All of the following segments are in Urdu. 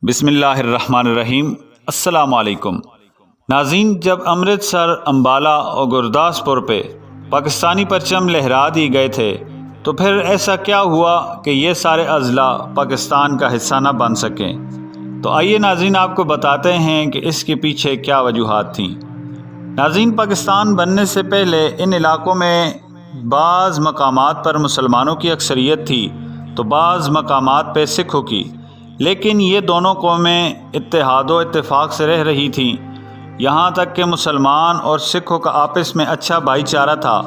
بسم اللہ الرحمن الرحیم۔ السلام علیکم ناظرین، جب امرتسر، امبالہ اور گرداسپور پہ پاکستانی پرچم لہرا دی گئے تھے تو پھر ایسا کیا ہوا کہ یہ سارے اضلاع پاکستان کا حصہ نہ بن سکیں؟ تو آئیے ناظرین آپ کو بتاتے ہیں کہ اس کے پیچھے کیا وجوہات تھیں۔ ناظرین، پاکستان بننے سے پہلے ان علاقوں میں بعض مقامات پر مسلمانوں کی اکثریت تھی تو بعض مقامات پہ سکھوں کی، لیکن یہ دونوں قومیں اتحاد و اتفاق سے رہ رہی تھیں، یہاں تک کہ مسلمان اور سکھوں کا آپس میں اچھا بھائی چارہ تھا۔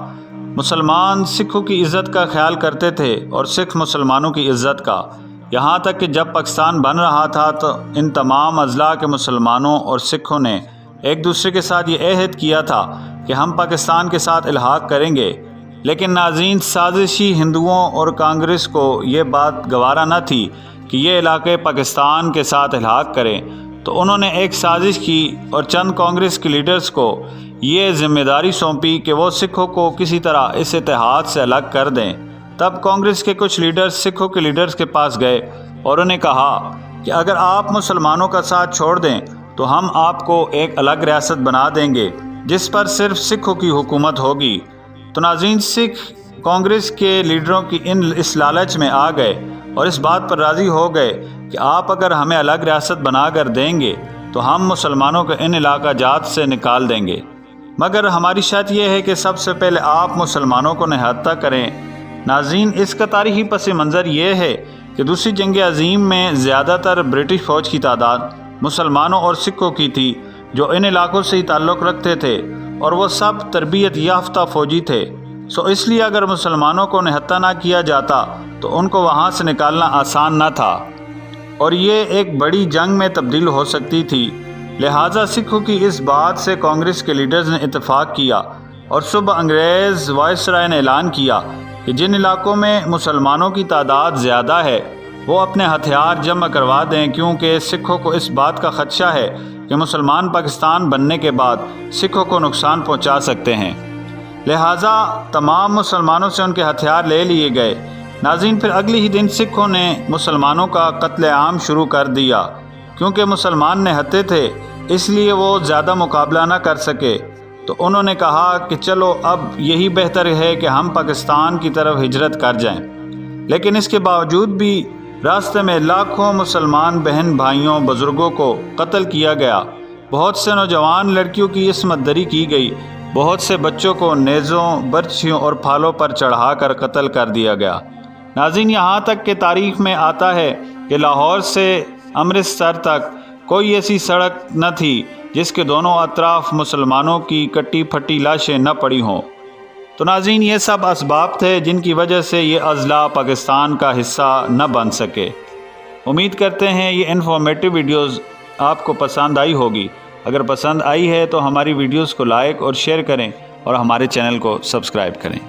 مسلمان سکھوں کی عزت کا خیال کرتے تھے اور سکھ مسلمانوں کی عزت کا، یہاں تک کہ جب پاکستان بن رہا تھا تو ان تمام اضلاع کے مسلمانوں اور سکھوں نے ایک دوسرے کے ساتھ یہ عہد کیا تھا کہ ہم پاکستان کے ساتھ الحاق کریں گے۔ لیکن ناظرین، سازشی ہندوؤں اور کانگریس کو یہ بات گوارا نہ تھی کہ یہ علاقے پاکستان کے ساتھ الحاق کریں، تو انہوں نے ایک سازش کی اور چند کانگریس کے لیڈرز کو یہ ذمہ داری سونپی کہ وہ سکھوں کو کسی طرح اس اتحاد سے الگ کر دیں۔ تب کانگریس کے کچھ لیڈرز سکھوں کے لیڈرز کے پاس گئے اور انہیں کہا کہ اگر آپ مسلمانوں کا ساتھ چھوڑ دیں تو ہم آپ کو ایک الگ ریاست بنا دیں گے جس پر صرف سکھوں کی حکومت ہوگی۔ تو ناظرین، سکھ کانگریس کے لیڈروں کی اس لالچ میں آ گئے اور اس بات پر راضی ہو گئے کہ آپ اگر ہمیں الگ ریاست بنا کر دیں گے تو ہم مسلمانوں کو ان علاقہ جات سے نکال دیں گے، مگر ہماری شرط یہ ہے کہ سب سے پہلے آپ مسلمانوں کو نہتا کریں۔ ناظرین، اس کا تاریخی پس منظر یہ ہے کہ دوسری جنگ عظیم میں زیادہ تر برٹش فوج کی تعداد مسلمانوں اور سکھوں کی تھی جو ان علاقوں سے ہی تعلق رکھتے تھے، اور وہ سب تربیت یافتہ فوجی تھے۔ اس لیے اگر مسلمانوں کو نہتا نہ کیا جاتا تو ان کو وہاں سے نکالنا آسان نہ تھا اور یہ ایک بڑی جنگ میں تبدیل ہو سکتی تھی۔ لہٰذا سکھوں کی اس بات سے کانگریس کے لیڈرز نے اتفاق کیا اور صبح انگریز وائسرائے نے اعلان کیا کہ جن علاقوں میں مسلمانوں کی تعداد زیادہ ہے وہ اپنے ہتھیار جمع کروا دیں، کیونکہ سکھوں کو اس بات کا خدشہ ہے کہ مسلمان پاکستان بننے کے بعد سکھوں کو نقصان پہنچا سکتے ہیں۔ لہٰذا تمام مسلمانوں سے ان کے ہتھیار لے لیے گئے۔ ناظرین، پھر اگلے ہی دن سکھوں نے مسلمانوں کا قتل عام شروع کر دیا۔ کیونکہ مسلمان نہتے تھے اس لیے وہ زیادہ مقابلہ نہ کر سکے، تو انہوں نے کہا کہ چلو اب یہی بہتر ہے کہ ہم پاکستان کی طرف ہجرت کر جائیں۔ لیکن اس کے باوجود بھی راستے میں لاکھوں مسلمان بہن بھائیوں بزرگوں کو قتل کیا گیا، بہت سے نوجوان لڑکیوں کی عصمت دری کی گئی، بہت سے بچوں کو نیزوں، برچھیوں اور پھالوں پر چڑھا کر قتل کر دیا گیا۔ ناظرین، یہاں تک کہ تاریخ میں آتا ہے کہ لاہور سے امرتسر تک کوئی ایسی سڑک نہ تھی جس کے دونوں اطراف مسلمانوں کی کٹی پھٹی لاشیں نہ پڑی ہوں۔ تو ناظرین، یہ سب اسباب تھے جن کی وجہ سے یہ اضلاع پاکستان کا حصہ نہ بن سکے۔ امید کرتے ہیں یہ انفارمیٹیو ویڈیوز آپ کو پسند آئی ہوگی۔ اگر پسند آئی ہے تو ہماری ویڈیوز کو لائک اور شیئر کریں اور ہمارے چینل کو سبسکرائب کریں۔